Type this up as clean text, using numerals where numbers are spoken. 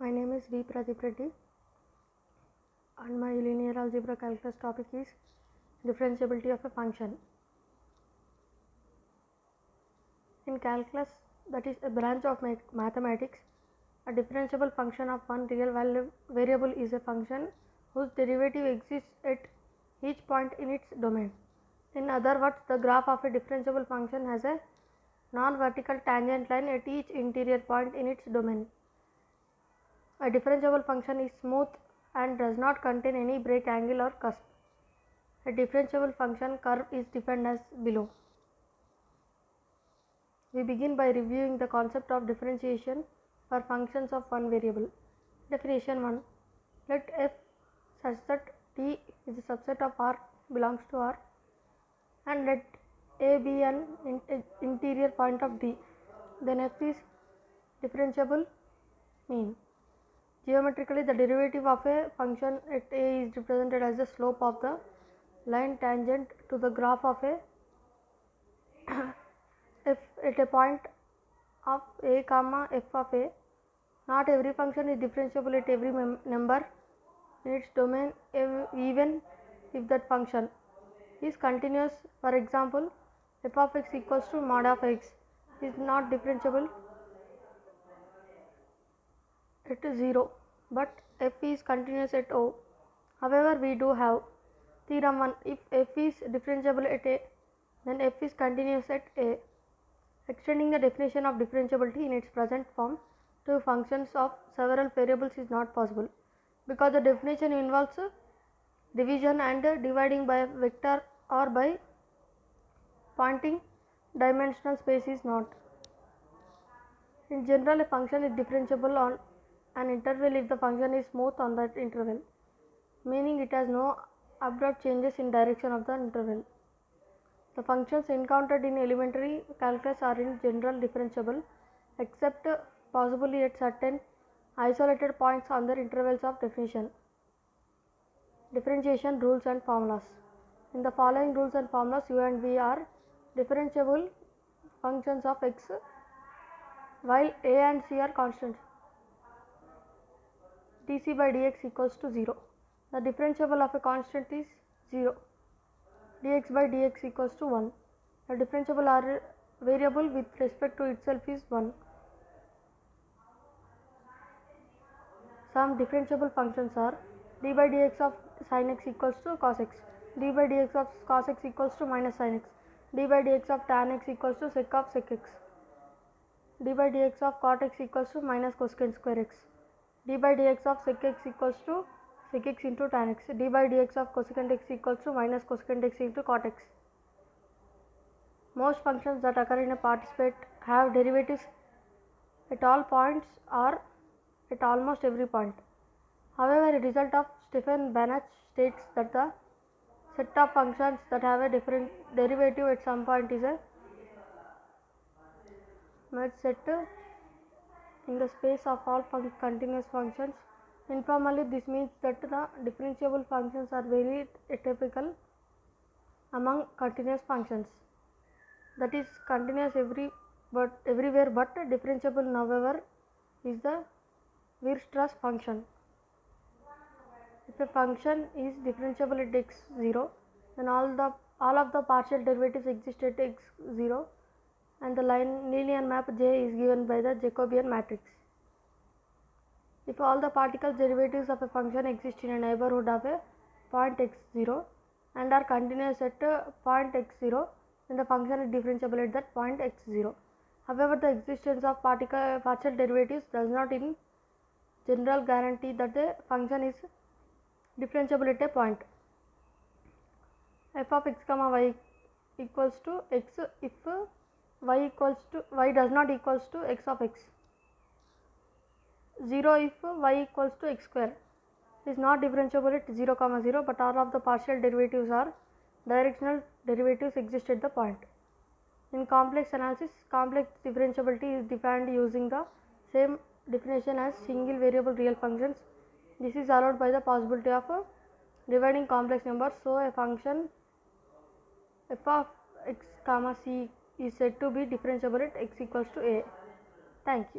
My name is V. Pradeep Reddy and my linear algebra calculus topic is differentiability of a function. In calculus, that is a branch of mathematics, a differentiable function of one real variable is a function whose derivative exists at each point in its domain. In other words, the graph of a differentiable function has a non-vertical tangent line at each interior point in its domain. A differentiable function is smooth and does not contain any break angle or cusp. A differentiable function curve is defined as below. We begin by reviewing the concept of differentiation for functions of one variable. Definition 1. Let f such that t is a subset of R belongs to R, and let a be an interior point of D. Then f is differentiable mean. Geometrically, the derivative of a function at a is represented as the slope of the line tangent to the graph of a f at a point of a comma f of a. Not every function is differentiable at every number in its domain, even if that function is continuous. For example, f of x equals to mod of x is not differentiable at 0, but f is continuous at O. However, we do have theorem 1. If f is differentiable at A, then f is continuous at A. Extending the definition of differentiability in its present form to functions of several variables is not possible, because the definition involves division and dividing by a vector or by pointing dimensional space is not. In general, a function is differentiable on an interval if the function is smooth on that interval, meaning it has no abrupt changes in direction of the interval. The functions encountered in elementary calculus are in general differentiable, except possibly at certain isolated points on their intervals of definition. Differentiation rules and formulas. In the following rules and formulas, u and v are differentiable functions of x, while a and c are constants. dc by dx equals to 0. The differentiable of a constant is 0. dx by dx equals to 1. The differentiable variable with respect to itself is 1. Some differentiable functions are d by dx of sin x equals to cos x, d by dx of cos x equals to minus sin x, d by dx of tan x equals to sec of sec x, d by dx of cot x equals to minus cosecant square x, d by dx of sec x equals to sec x into tan x, d by dx of cosecant x equals to minus cosecant x into cot x. Most functions that occur in a participate have derivatives at all points or at almost every point. However, a result of Stefan Banach states that the set of functions that have a different derivative at some point is a merge set in the space of all continuous functions. Informally, this means that the differentiable functions are very atypical among continuous functions, that is continuous everywhere, but differentiable however is the Weierstrass function. If a function is differentiable at x0, then all of the partial derivatives exist at x0, and the linear map J is given by the Jacobian matrix. If all the partial derivatives of a function exist in a neighborhood of a point x0 and are continuous at point x0, then the function is differentiable at that point x0. However, the existence of partial derivatives does not in general guarantee that the function is differentiable at a point. F of x comma y equals to x if y does not equals to x of x. 0 if y equals to x square. Is not differentiable at 0 comma 0, but all of the partial derivatives or directional derivatives exist at the point. In complex analysis, complex differentiability is defined using the same definition as single variable real functions. This is allowed by the possibility of dividing complex numbers. So, a function f of x comma c is said to be differentiable at x equals to a. Thank you.